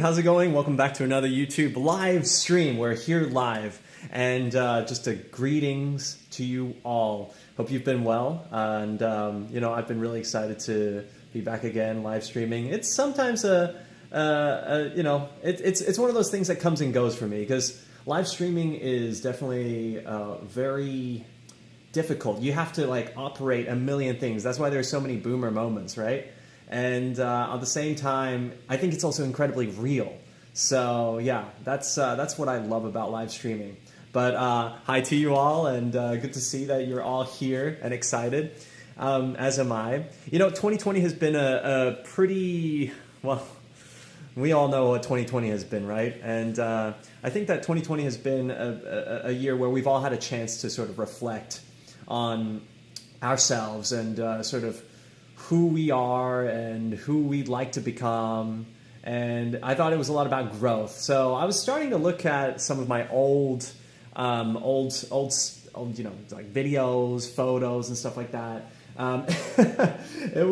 how's it going? Welcome back to another YouTube live stream. We're here live, and just a greetings to you all. Hope you've been well, and I've been really excited to be back again live streaming. It's sometimes it's one of those things that comes and goes for me, because live streaming is definitely very difficult. You have to operate a million things. That's why there's so many boomer moments, right? And at the same time, I think it's also incredibly real. So yeah, that's what I love about live streaming. But hi to you all, and good to see that you're all here and excited, as am I. 2020 has been a pretty, well, we all know what 2020 has been, right? And I think that 2020 has been a year where we've all had a chance to sort of reflect on ourselves and sort of who we are and who we'd like to become. And I thought it was a lot about growth. So I was starting to look at some of my old videos, photos, and stuff like that. It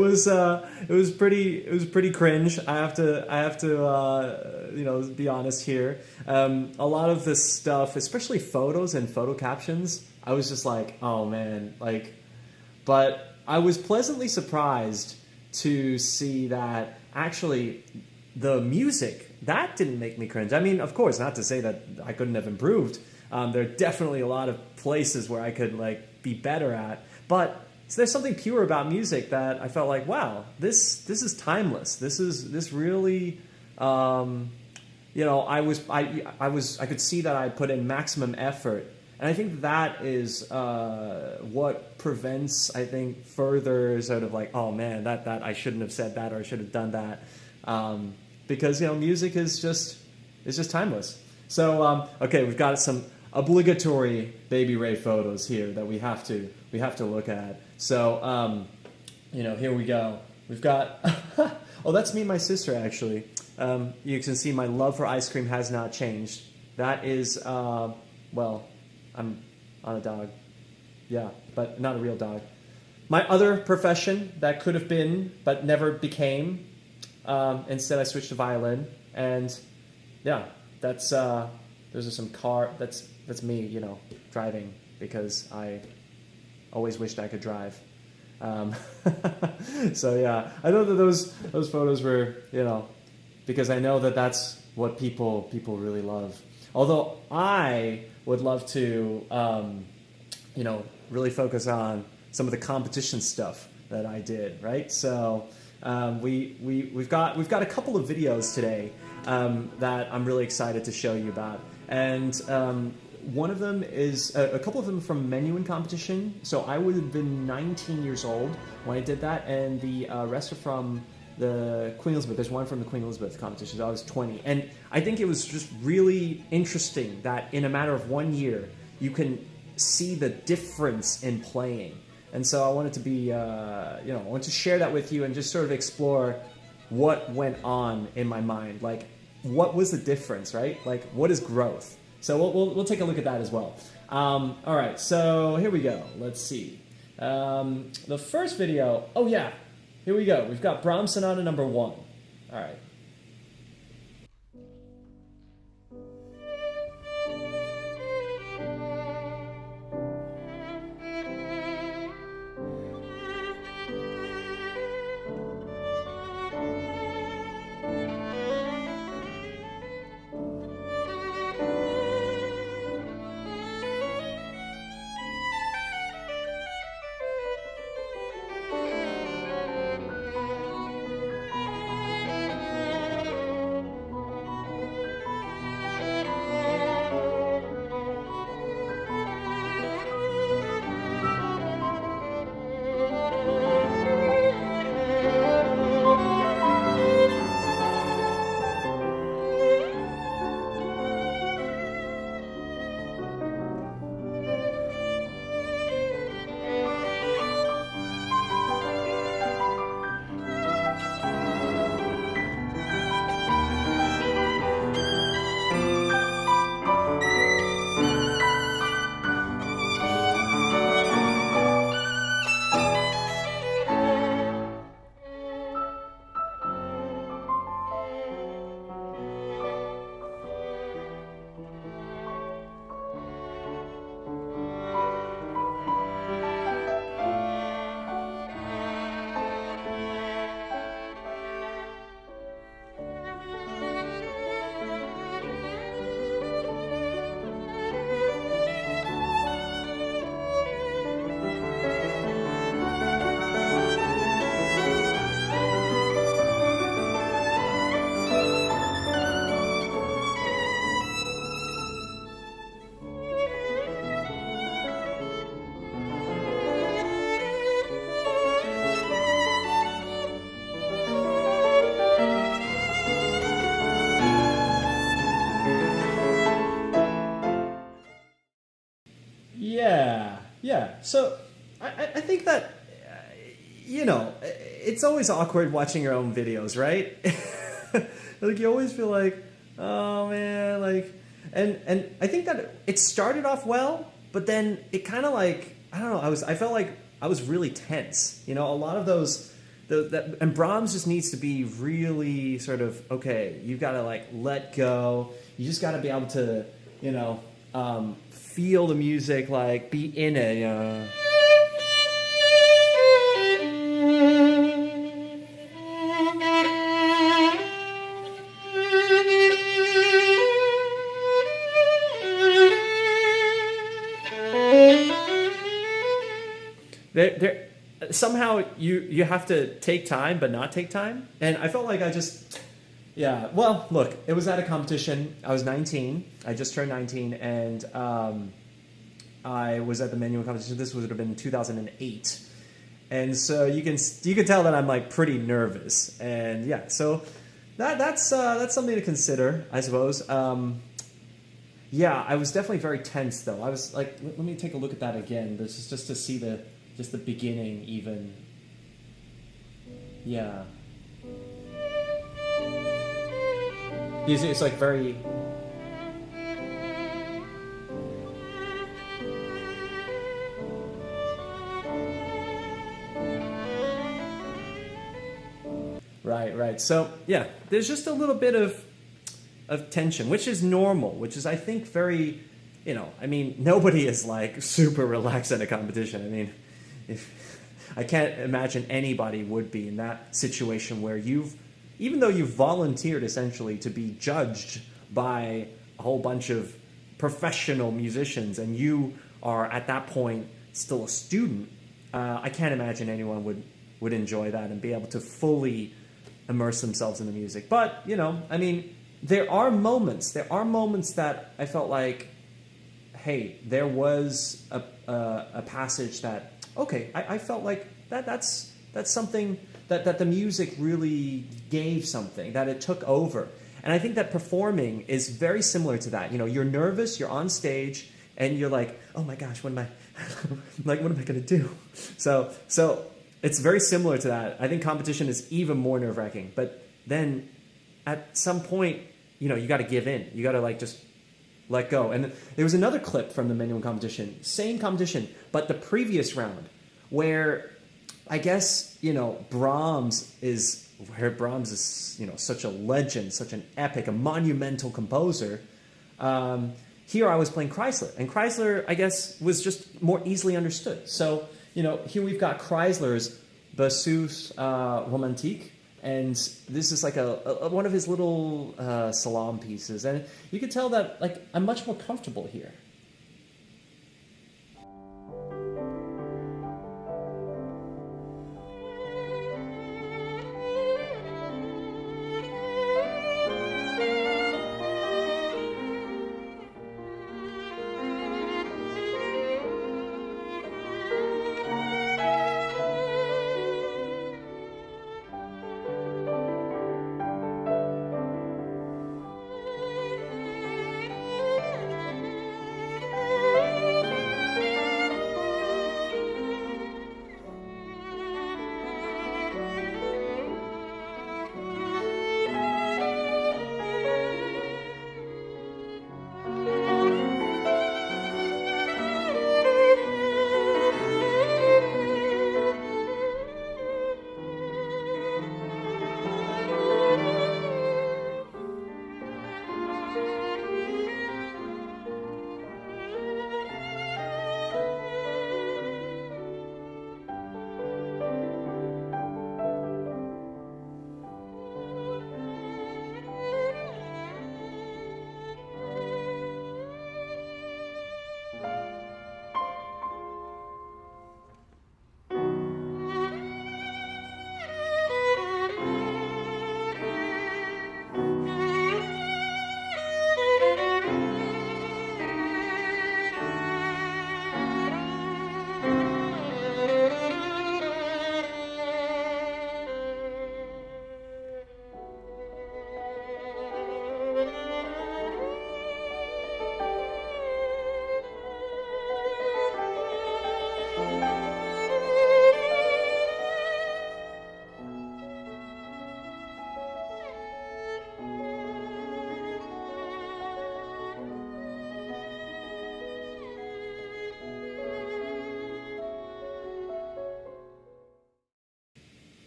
was pretty cringe. I have to be honest here. A lot of this stuff, especially photos and photo captions, I was just like, oh man, but I was pleasantly surprised to see that actually the music, that didn't make me cringe. I mean, of course, not to say that I couldn't have improved. There are definitely a lot of places where I could be better at, but there's something pure about music that I felt like, wow, this is timeless. This really, I could see that I put in maximum effort. And I think that is what prevents, I think, further sort of oh man, that I shouldn't have said that, or I should have done that, because music is just timeless. So okay, we've got some obligatory Baby Ray photos here that we have to look at. So here we go. We've got oh, that's me and my sister actually. You can see my love for ice cream has not changed. That is well, I'm on a dog. Yeah, but not a real dog. My other profession that could have been, but never became. Instead, I switched to violin. And yeah, those are some that's me, driving, because I always wished I could drive. So yeah, I know that those photos were, because I know that that's what people really love. Although I would love to, really focus on some of the competition stuff that I did, right? So we've got a couple of videos today that I'm really excited to show you about, and one of them is a couple of them from Menuhin competition. So I would have been 19 years old when I did that, and the rest are from the Queen Elizabeth. There's one from the Queen Elizabeth competition. So I was 20. And I think it was just really interesting that in a matter of 1 year, you can see the difference in playing. And so I wanted to be, I wanted to share that with you and just sort of explore what went on in my mind. What was the difference, right? What is growth? So we'll take a look at that as well. All right, so here we go. Let's see. The first video, oh yeah. Here we go. We've got Brahms Sonata number 1. All right. Yeah, yeah. So I think that it's always awkward watching your own videos, right? Like you always feel like, oh man, like, and I think that it started off well, but then it kind of like I don't know. I felt like I was really tense. A lot of those. And Brahms just needs to be really sort of okay. You've got to like let go. You just got to be able to, feel the music, like be in it. There, somehow you have to take time, but not take time. And I felt like I just, yeah. Well, look, it was at a competition. I was 19. I just turned 19, and I was at the Menuhin competition. This would have been 2008, and so you can tell that I'm like pretty nervous. And yeah, so that's something to consider, I suppose. Yeah, I was definitely very tense though. I was like, let me take a look at that again. This is just to see the beginning even. Yeah. It's like very. Right, right. So yeah, there's just a little bit of tension, which is normal, which is I think very, I mean, nobody is like super relaxed at a competition. I mean, I can't imagine anybody would be in that situation where even though you've volunteered essentially to be judged by a whole bunch of professional musicians and you are at that point still a student, I can't imagine anyone would enjoy that and be able to fully immerse themselves in the music. But, I mean, there are moments that I felt like, hey, there was a passage that, okay, I felt like that's something that the music really gave something, that it took over. And I think that performing is very similar to that. You're nervous, you're on stage, and you're like, oh my gosh, what am I going to do? So it's very similar to that. I think competition is even more nerve-wracking. But then at some point, you got to give in. You got to like just let go. And there was another clip from the Menuhin competition, same competition, but the previous round, where I guess, Brahms is such a legend, such an epic, a monumental composer. Here I was playing Kreisler, and Kreisler, I guess, was just more easily understood. So, here we've got Kreisler's Bassus Romantique, and this is like a one of his little salam pieces, and you can tell that like I'm much more comfortable here.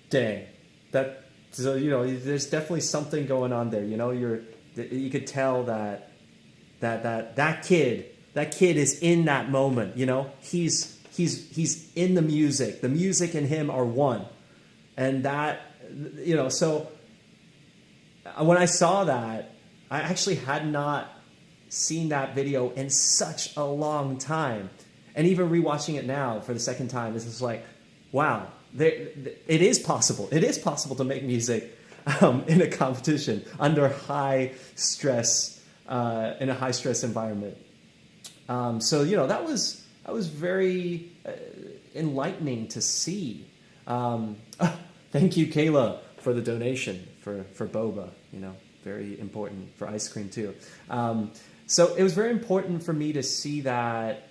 Dang, that so there's definitely something going on there. You could tell that kid is in that moment. He's in the music. The music and him are one, and that so when I saw that, I actually had not seen that video in such a long time, and even rewatching it now for the second time, it's just like, wow, it is possible. It is possible to make music in a competition under high stress, in a high stress environment. So that was very enlightening to see. Thank you, Kayla, for the donation for boba. Very important for ice cream too. So it was very important for me to see that,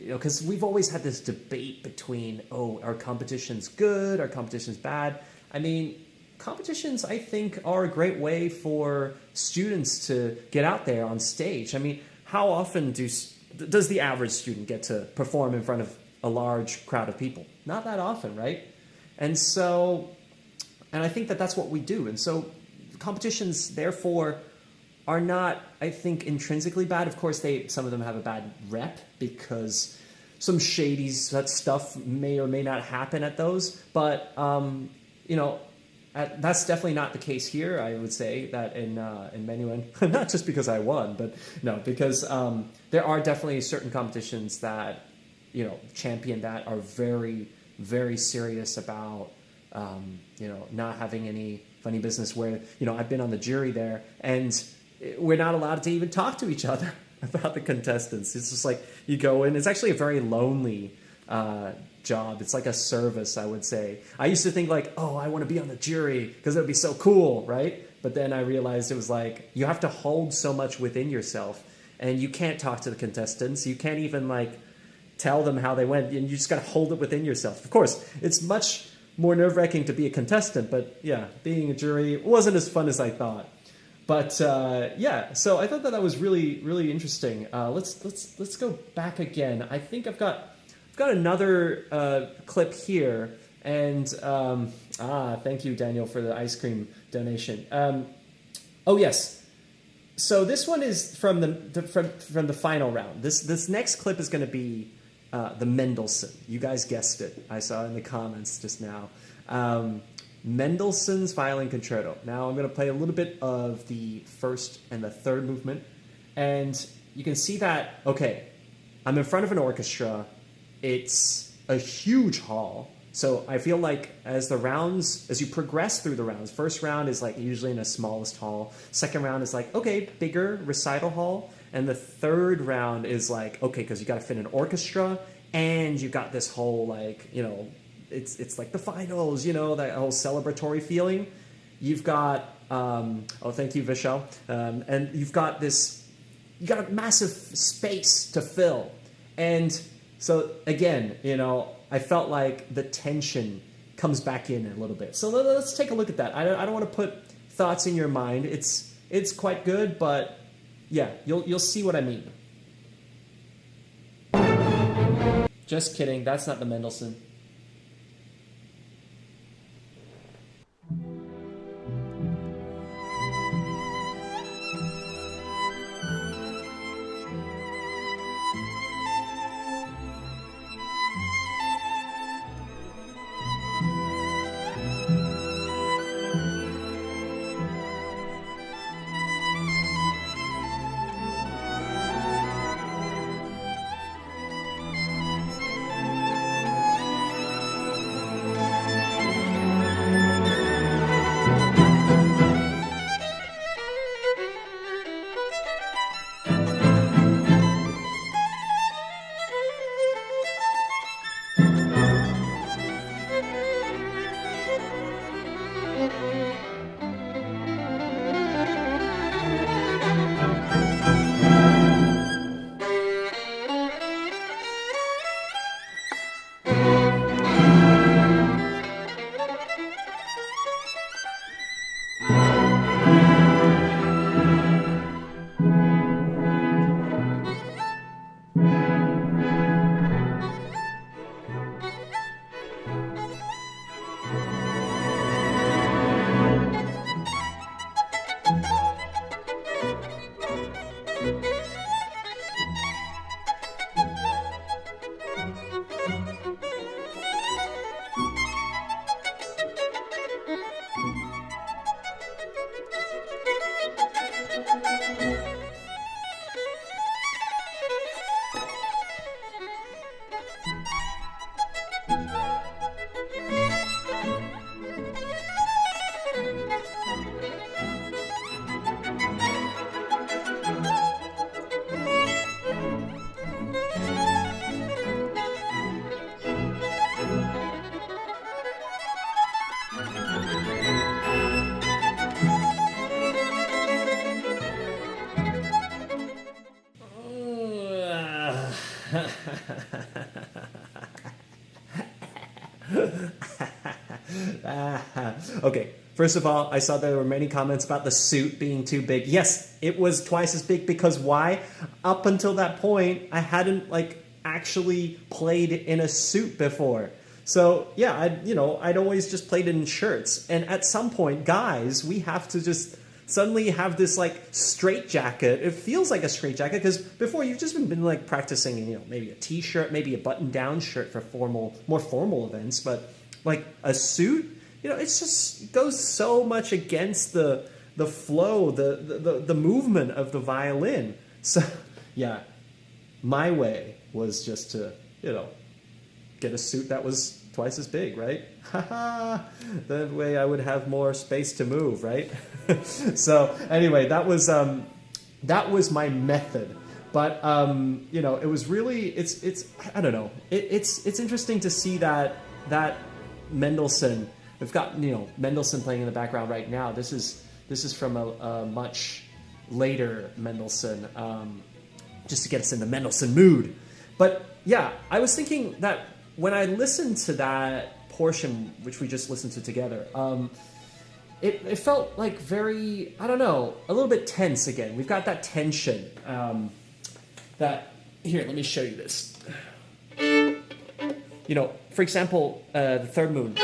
because we've always had this debate between, are competitions good, are competitions bad? I mean, competitions, I think, are a great way for students to get out there on stage. I mean, how often does the average student get to perform in front of a large crowd of people? Not that often, right? And I think that's what we do. And so competitions, therefore, are not, I think, intrinsically bad. Of course, some of them have a bad rep because some shady stuff may or may not happen at those. But, that's definitely not the case here. I would say that in Menuhin, not just because I won, but no, because there are definitely certain competitions that, champion that are very, very serious about, not having any funny business where, I've been on the jury there and we're not allowed to even talk to each other about the contestants. It's just like you go in. It's actually a very lonely job. It's like a service, I would say. I used to think like, I want to be on the jury because it would be so cool, right? But then I realized it was like you have to hold so much within yourself, and you can't talk to the contestants. You can't even like tell them how they went, and you just got to hold it within yourself. Of course, it's much more nerve-wracking to be a contestant, but yeah, being a jury wasn't as fun as I thought. But so I thought that was really, really interesting. Let's go back again. I think I've got another clip here, and thank you, Daniel, for the ice cream donation. Oh yes, so this one is from the final round. This next clip is going to be the Mendelssohn. You guys guessed it. I saw in the comments just now. Mendelssohn's Violin Concerto. Now I'm going to play a little bit of the first and the third movement, and you can see that, okay, I'm in front of an orchestra. It's a huge hall, so I feel like as you progress through the rounds, first round is like usually in the smallest hall, second round is like, okay, bigger recital hall, and the third round is like, okay, because you got to fit an orchestra, and you got this whole like, it's like the finals, that whole celebratory feeling. You've got, thank you, Vishal. And you got a massive space to fill. And so again, I felt like the tension comes back in a little bit. So let's take a look at that. I don't want to put thoughts in your mind. It's quite good, but yeah, you'll see what I mean. Just kidding. That's not the Mendelssohn. Okay, first of all, I saw there were many comments about the suit being too big. Yes, it was twice as big because why? Up until that point, I hadn't like actually played in a suit before. So yeah, I'd always just played in shirts. And at some point, guys, we have to just suddenly have this like straight jacket. It feels like a straight jacket because before you've just been like practicing in, maybe a t-shirt, maybe a button-down shirt for more formal events. But like a suit, it's just it goes so much against the flow, the movement of the violin. So yeah, my way was just to get a suit that was twice as big, right? That way I would have more space to move, right? So anyway, that was my method. But it was really it's I don't know. It's interesting to see that Mendelssohn. We've got Mendelssohn playing in the background right now. This is from a much later Mendelssohn, just to get us in the Mendelssohn mood. But yeah, I was thinking that when I listened to that portion, which we just listened to together, it felt like very, I don't know, a little bit tense again. We've got that tension. Here, let me show you this. For example, the third moon.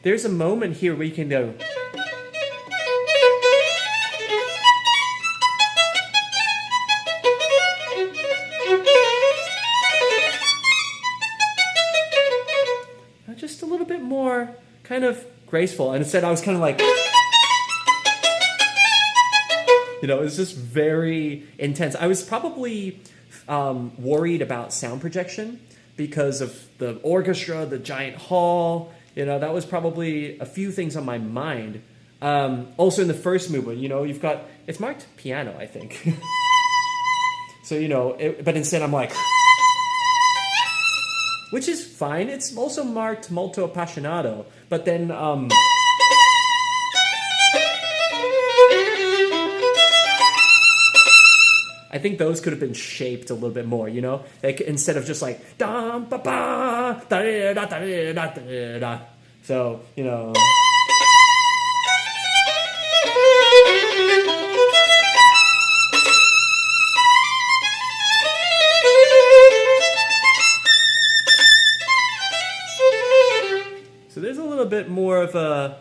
There's a moment here where you can go. Just a little bit more kind of graceful. And instead I was kind of like, it was just very intense. I was probably worried about sound projection because of the orchestra, the giant hall. That was probably a few things on my mind. Also in the first movement, you've got, it's marked piano, I think. So, but instead I'm like, which is fine. It's also marked molto appassionato, but then, I think those could have been shaped a little bit more, like instead of just like dum ba ba da da da da da da da. So So there's a little bit more of a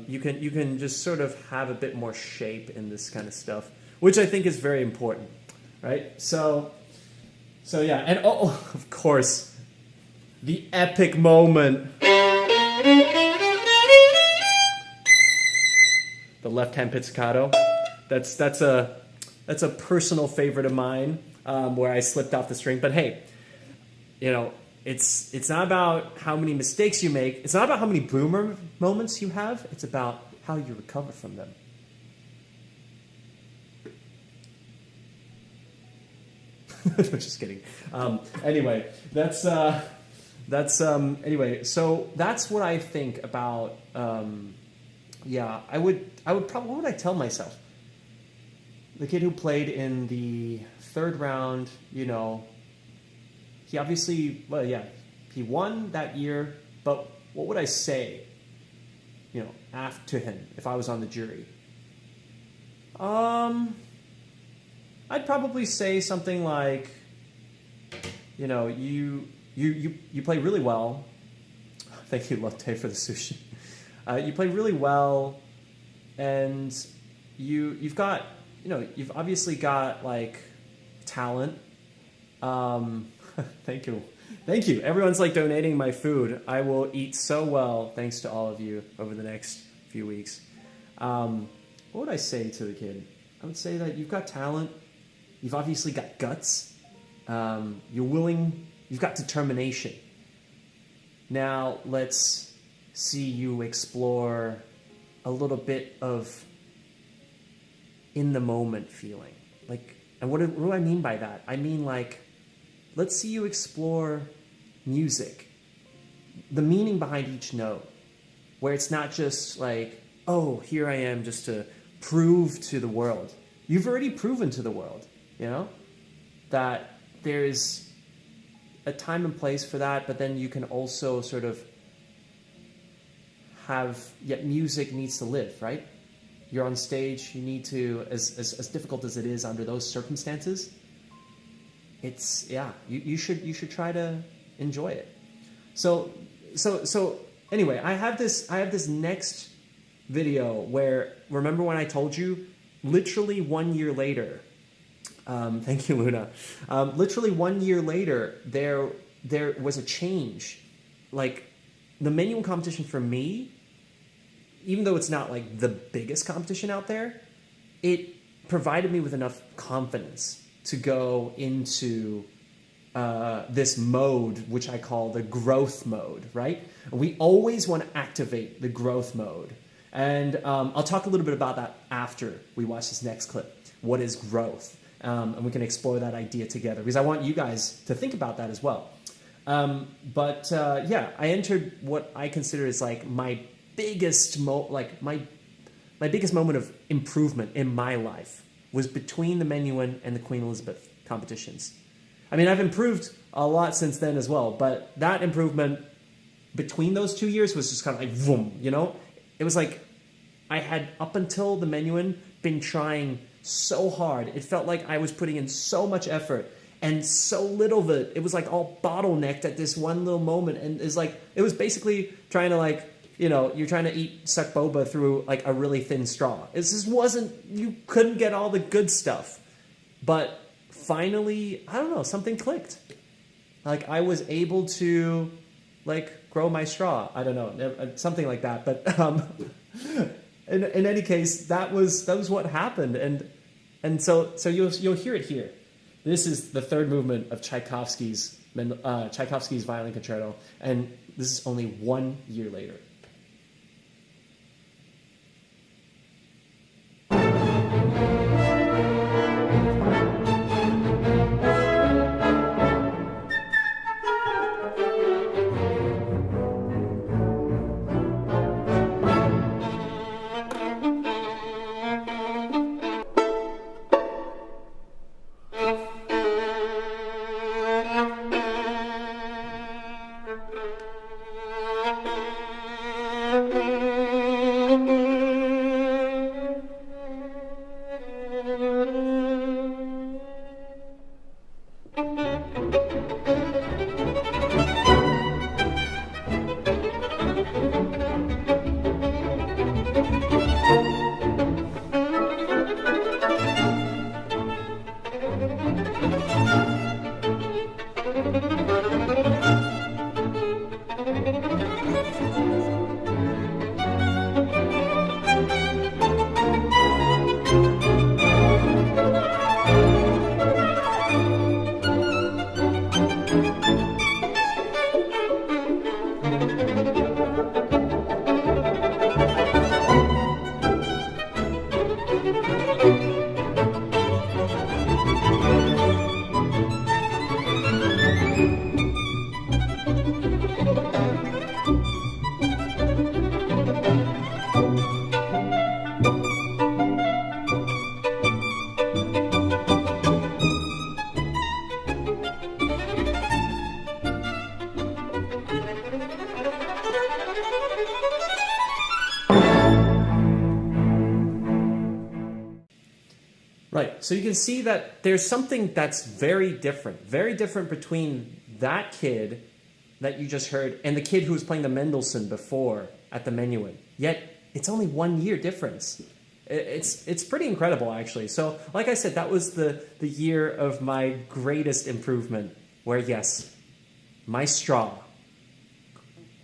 you can just sort of have a bit more shape in this kind of stuff, which I think is very important, right? So yeah, and of course, the epic moment, the left-hand pizzicato. That's a personal favorite of mine, where I slipped off the string. But hey, it's not about how many mistakes you make. It's not about how many boomer moments you have. It's about how you recover from them. Just kidding. Anyway, anyway. So that's what I think about. Yeah, I would probably. What would I tell myself? The kid who played in the third round, he obviously, he won that year. But what would I say? After him, if I was on the jury. I'd probably say something like, you play really well. Thank you, Lotte, for the sushi. You play really well, and you've got, you've obviously got like talent. Thank you. Everyone's like donating my food. I will eat so well thanks to all of you over the next few weeks. What would I say to the kid? I would say that you've got talent. You've obviously got guts. You're willing. You've got determination. Now let's see you explore a little bit of in the moment feeling. And what do I mean by that? I mean let's see you explore music, the meaning behind each note. where it's not just like, oh, here I am just to prove to the world. You've already proven to the world, you know, that there's a time and place for that, but then you can also sort of yet music needs to live, right? You're on stage, you need to, as difficult as it is under those circumstances, you should try to enjoy it. So anyway, I have this next video where, remember when I told you, literally 1 year later, thank you, Luna. Literally 1 year later, there was a change. Like, the Menuhin competition for me, even though it's not like the biggest competition out there, it provided me with enough confidence to go into this mode, which I call the growth mode, right? We always want to activate the growth mode. And I'll talk a little bit about that after we watch this next clip. What is growth? And we can explore that idea together, because I want you guys to think about that as well. I entered what I consider is like my biggest my biggest moment of improvement in my life was between the Menuhin and the Queen Elisabeth competitions. I mean, I've improved a lot since then as well, but that improvement between those 2 years was just kind of like, vroom, you know? It was like I had, up until the Menuhin, been trying so hard. It felt like I was putting in so much effort, and so little of it. It was like all bottlenecked at this one little moment. And it's like, it was basically trying to, like, you know, you're trying to suck boba through like a really thin straw. It just wasn't, you couldn't get all the good stuff. But finally, I don't know, something clicked. Like, I was able to, like, grow my straw. I don't know, something like that. But in any case, that was what happened. And so you'll hear it here. This is the third movement of Tchaikovsky's Violin Concerto, and this is only 1 year later. Right, so you can see that there's something that's very different between that kid that you just heard and the kid who was playing the Mendelssohn before at the Menuhin. Yet, it's only 1 year difference. It's pretty incredible, actually. So, like I said, that was the year of my greatest improvement, where, yes, my straw.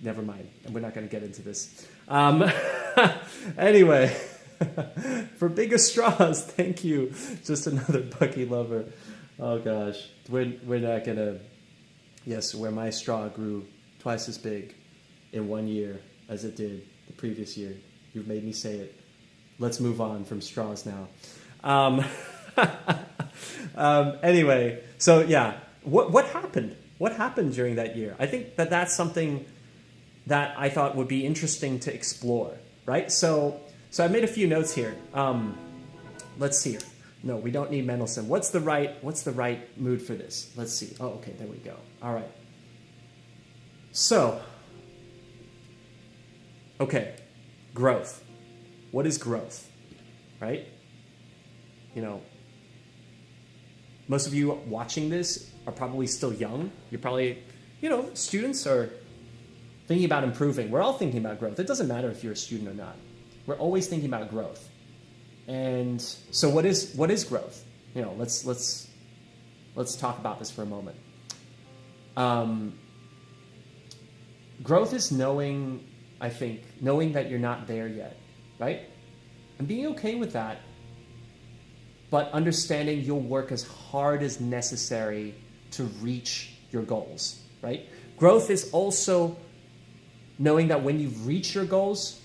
Never mind, we're not going to get into this. Anyway... For bigger straws, thank you. Just another Bucky lover. Oh gosh, we're not gonna. Yes, where my straw grew twice as big in 1 year as it did the previous year. You've made me say it. Let's move on from straws now. Anyway, so yeah, what happened? What happened during that year? I think that's something that I thought would be interesting to explore, right? So I made a few notes here. Let's see here. No, we don't need Mendelssohn. What's the right mood for this? Let's see. Oh, okay, there we go. All right. So, okay, growth. What is growth, right? You know, most of you watching this are probably still young. You're probably, students are thinking about improving. We're all thinking about growth. It doesn't matter if you're a student or not. We're always thinking about growth. And so what is growth? Let's talk about this for a moment. Growth is knowing that you're not there yet, right? And being okay with that, but understanding you'll work as hard as necessary to reach your goals, right? Growth is also knowing that when you've reached your goals,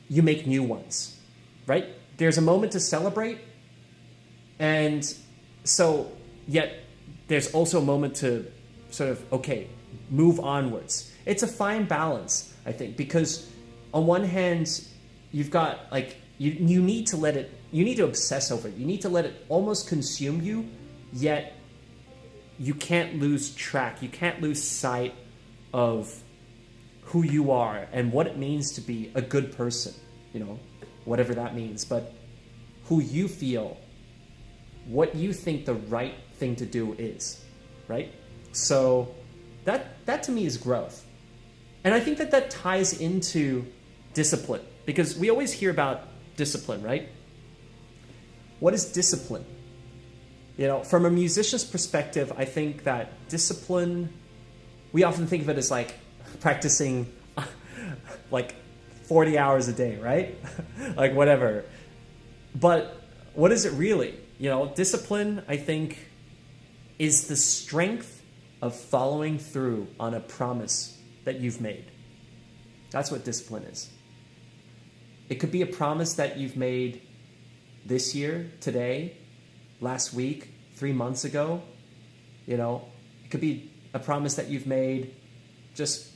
you make new ones, right? There's a moment to celebrate, and so yet there's also a moment to sort of, move onwards. It's a fine balance, I think, because on one hand, you've got you need to obsess over it. You need to let it almost consume you, yet you can't lose track. You can't lose sight of who you are and what it means to be a good person, whatever that means, but who you feel, what you think the right thing to do is, right? So that to me is growth. And I think that ties into discipline, because we always hear about discipline, right? What is discipline? From a musician's perspective, I think that discipline, we often think of it as like practicing 40 hours a day, right? Like whatever. But what is it really? Discipline, I think, is the strength of following through on a promise that you've made. That's what discipline is. It could be a promise that you've made this year, today, last week, 3 months ago. It could be a promise that you've made just,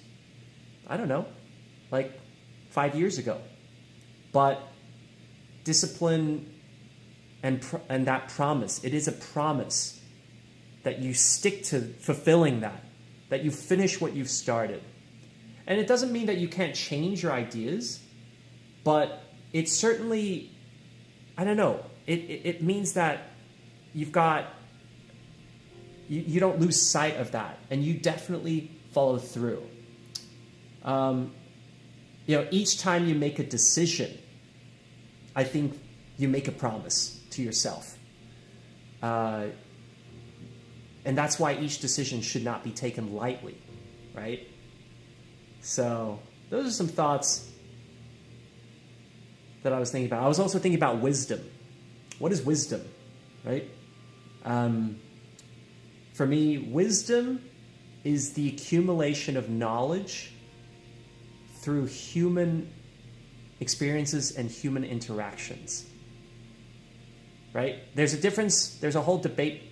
5 years ago. But discipline and that promise, it is a promise that you stick to fulfilling that you finish what you've started. And it doesn't mean that you can't change your ideas, but it certainly, it means that you've got, you don't lose sight of that, and you definitely follow through. Each time you make a decision, I think you make a promise to yourself. And that's why each decision should not be taken lightly, right? So those are some thoughts that I was thinking about. I was also thinking about wisdom. What is wisdom, right? For me, wisdom is the accumulation of knowledge through human experiences and human interactions, right? There's a whole debate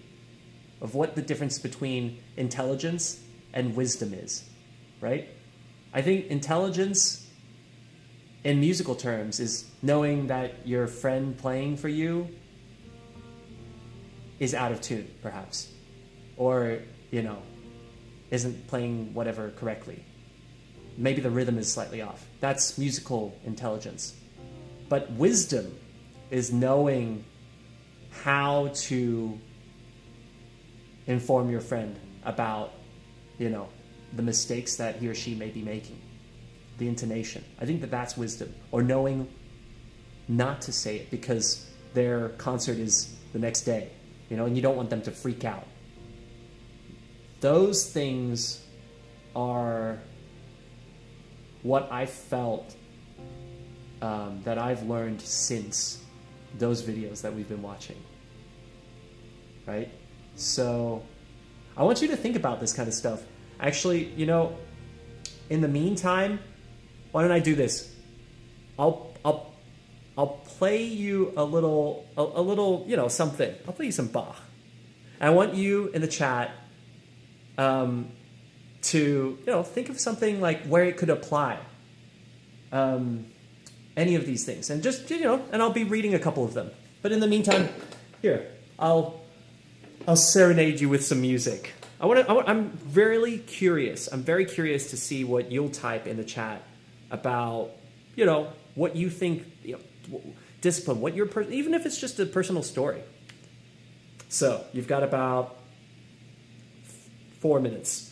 of what the difference between intelligence and wisdom is, right? I think intelligence, in musical terms, is knowing that your friend playing for you is out of tune, perhaps, or, isn't playing whatever correctly. Maybe the rhythm is slightly off. That's musical intelligence. But wisdom is knowing how to inform your friend about, the mistakes that he or she may be making, the intonation. I think that's wisdom. Or knowing not to say it because their concert is the next day, and you don't want them to freak out. Those things are what I felt that I've learned since those videos that we've been watching, right? So I want you to think about this kind of stuff. Actually, in the meantime, why don't I do this? I'll play you a little, something. I'll play you some Bach. I want you in the chat to, think of something like where it could apply. Any of these things. And just, and I'll be reading a couple of them. But in the meantime, here, I'll serenade you with some music. I'm very curious. I'm very curious to see what you'll type in the chat about, what you think, discipline, what your even if it's just a personal story. So you've got about 4 minutes.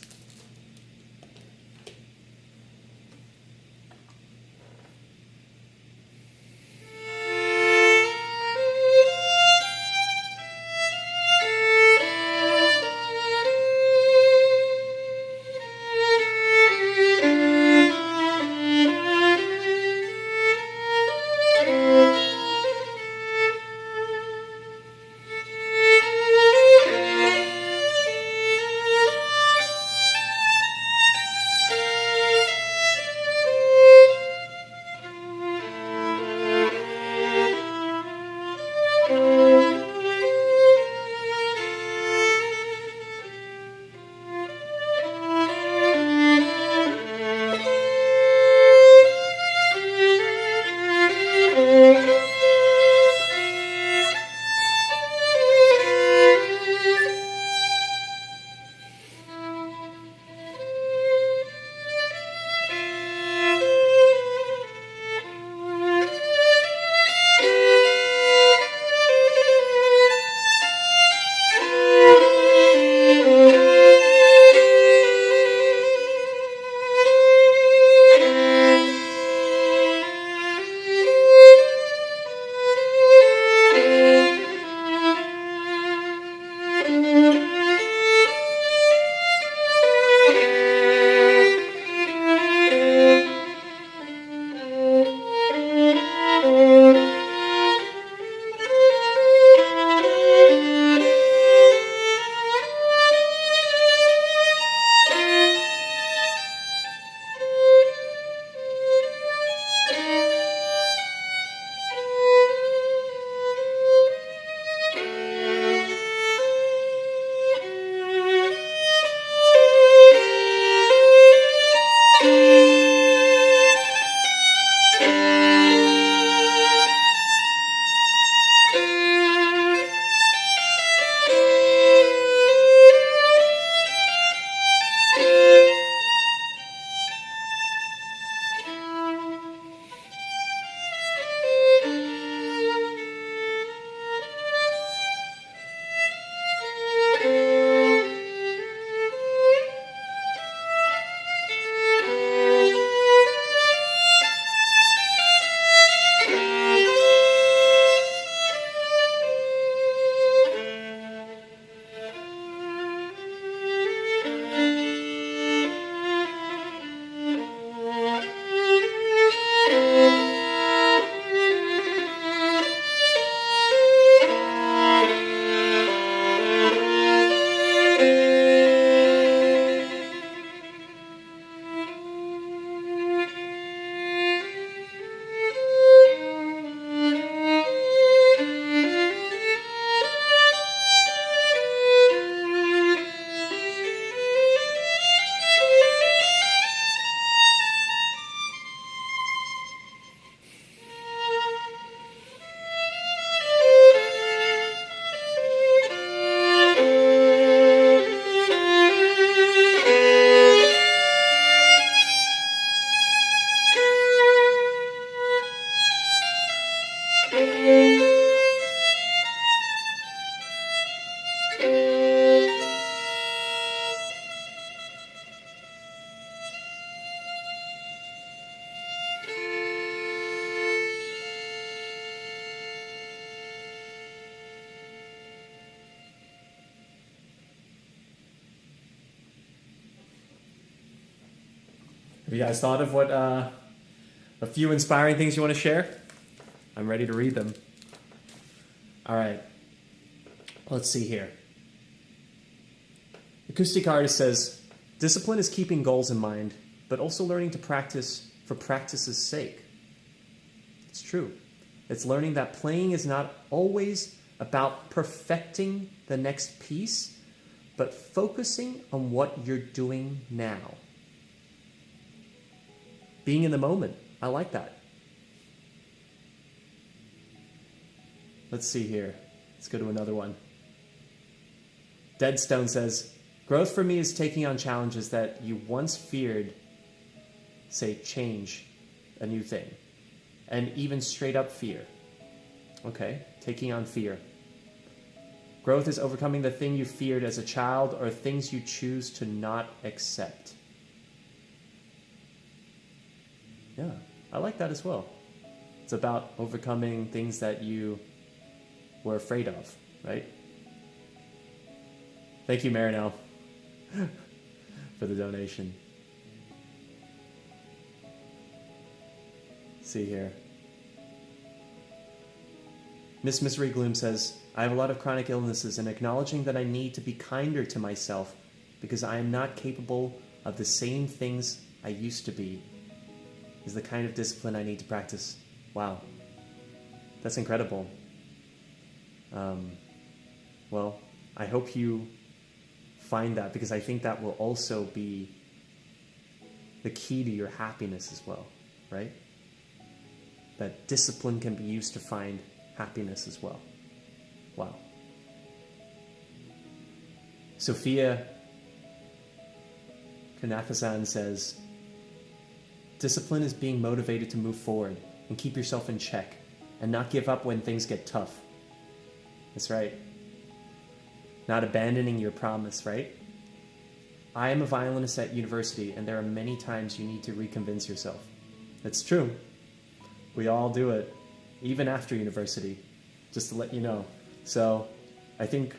Have you guys thought of what a few inspiring things you want to share? I'm ready to read them. All right. Let's see here. Acoustic Artist says, discipline is keeping goals in mind, but also learning to practice for practice's sake. It's true. It's learning that playing is not always about perfecting the next piece but focusing on what you're doing now. Being in the moment. I like that. Let's see here. Let's go to another one. Deadstone says, growth for me is taking on challenges that you once feared, say change, a new thing, and even straight up fear. Okay, taking on fear. Growth is overcoming the thing you feared as a child or things you choose to not accept. Yeah, I like that as well. It's about overcoming things that you were afraid of, right? Thank you, Marinelle, for the donation. Let's see here. Miss Misery Gloom says, I have a lot of chronic illnesses and acknowledging that I need to be kinder to myself because I am not capable of the same things I used to be is the kind of discipline I need to practice. Wow. That's incredible. Well, I hope you find that because I think that will also be the key to your happiness as well, right? That discipline can be used to find happiness as well. Wow. Sophia Kanafasan says, discipline is being motivated to move forward and keep yourself in check and not give up when things get tough. That's right. Not abandoning your promise, right? I am a violinist at university and there are many times you need to reconvince yourself. It's true. We all do it, even after university, just to let you know. So I think,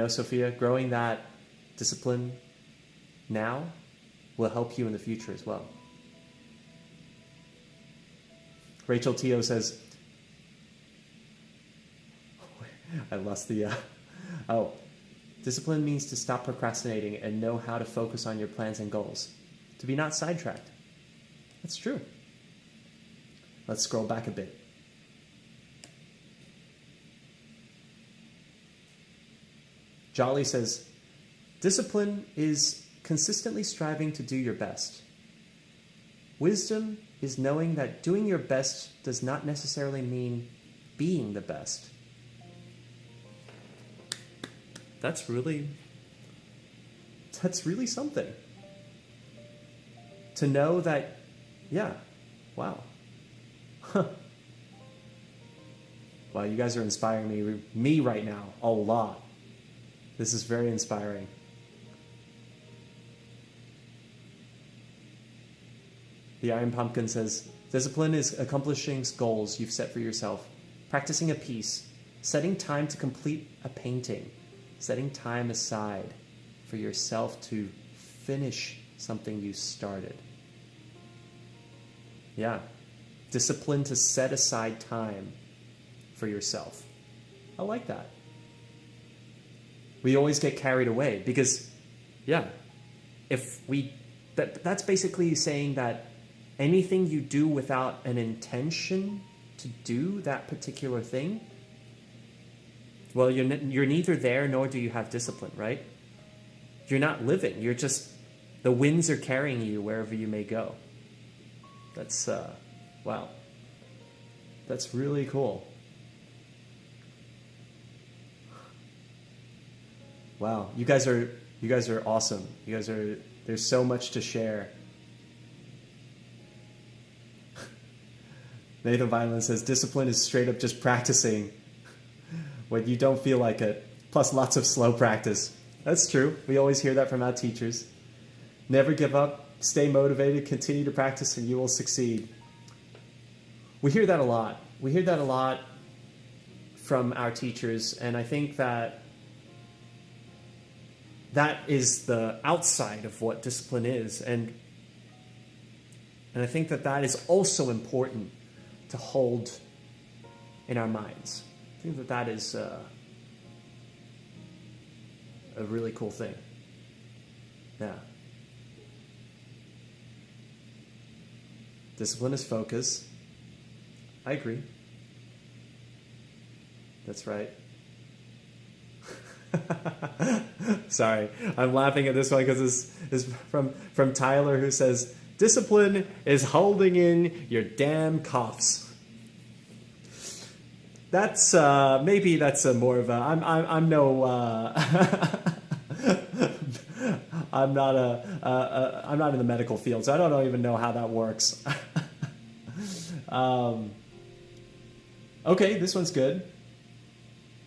Sophia, growing that discipline now will help you in the future as well. Rachel Teo says, I lost the, discipline means to stop procrastinating and know how to focus on your plans and goals. To be not sidetracked. That's true. Let's scroll back a bit. Jolly says, discipline is consistently striving to do your best. Wisdom is knowing that doing your best does not necessarily mean being the best. That's really something. To know that, yeah, wow. Wow, you guys are inspiring me right now a lot. This is very inspiring. The Iron Pumpkin says, discipline is accomplishing goals you've set for yourself, practicing a piece, setting time to complete a painting, setting time aside for yourself to finish something you started. Yeah, discipline to set aside time for yourself. I like that. We always get carried away because, yeah, that's basically saying that anything you do without an intention to do that particular thing, well, you're neither there nor do you have discipline, right? You're not living. You're just, the winds are carrying you wherever you may go. That's, wow. That's really cool. Wow, you guys are awesome. There's so much to share. Nathan Violin says, discipline is straight up just practicing when you don't feel like it, plus lots of slow practice. That's true. We always hear that from our teachers. Never give up, stay motivated, continue to practice, and you will succeed. We hear that a lot. We hear that a lot from our teachers, and I think that is the outside of what discipline is, and I think that is also important to hold in our minds. I think that is a really cool thing. Yeah. Discipline is focus. I agree. That's right. Sorry, I'm laughing at this one because this is from Tyler, who says, "Discipline is holding in your damn coughs." That's maybe that's a more of a I'm no I'm not I'm not in the medical field, so I don't even know how that works. Okay, this one's good.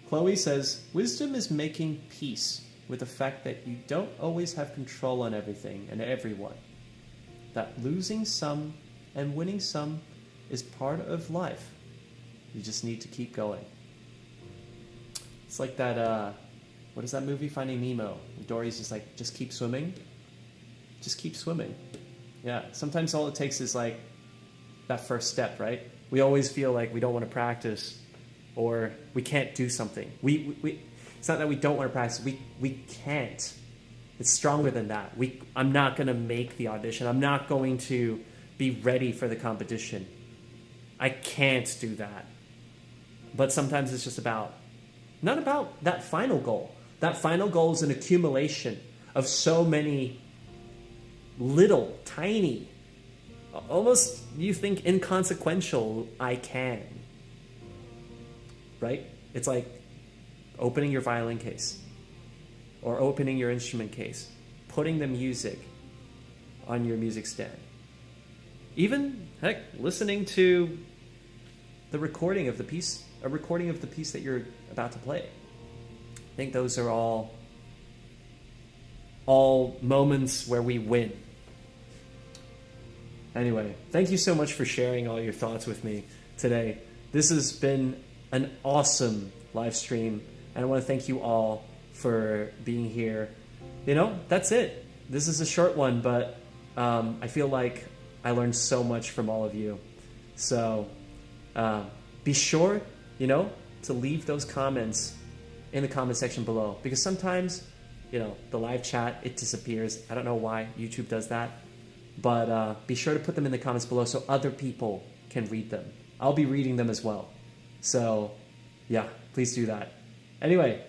Chloe says, wisdom is making peace with the fact that you don't always have control on everything and everyone. That losing some and winning some is part of life. You just need to keep going. It's like that, what is that movie, Finding Nemo? Dory's just like, just keep swimming. Just keep swimming. Yeah, sometimes all it takes is like that first step, right? We always feel like we don't want to practice or we can't do something. It's not that we don't want to practice. We can't. It's stronger than that. I'm not going to make the audition. I'm not going to be ready for the competition. I can't do that. But sometimes it's just not about that final goal. That final goal is an accumulation of so many little, tiny, almost you think inconsequential I can. Right? It's like opening your violin case or opening your instrument case, putting the music on your music stand. Even, heck, listening to the recording of the piece, a recording of the piece that you're about to play. I think those are all moments where we win. Anyway, thank you so much for sharing all your thoughts with me today. This has been an awesome live stream, and I want to thank you all for being here. You know, that's it. This is a short one, but I feel like I learned so much from all of you. So be sure, to leave those comments in the comment section below, because sometimes, the live chat, it disappears. I don't know why YouTube does that, but be sure to put them in the comments below so other people can read them. I'll be reading them as well. So yeah, please do that. Anyway,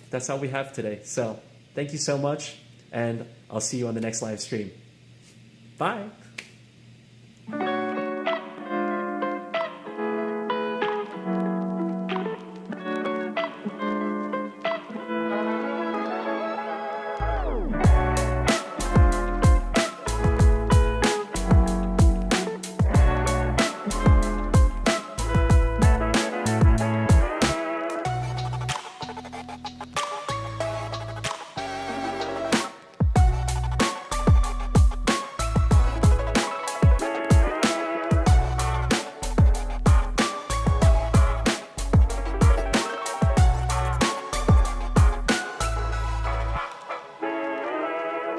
that's all we have today. So thank you so much, and I'll see you on the next live stream. Bye.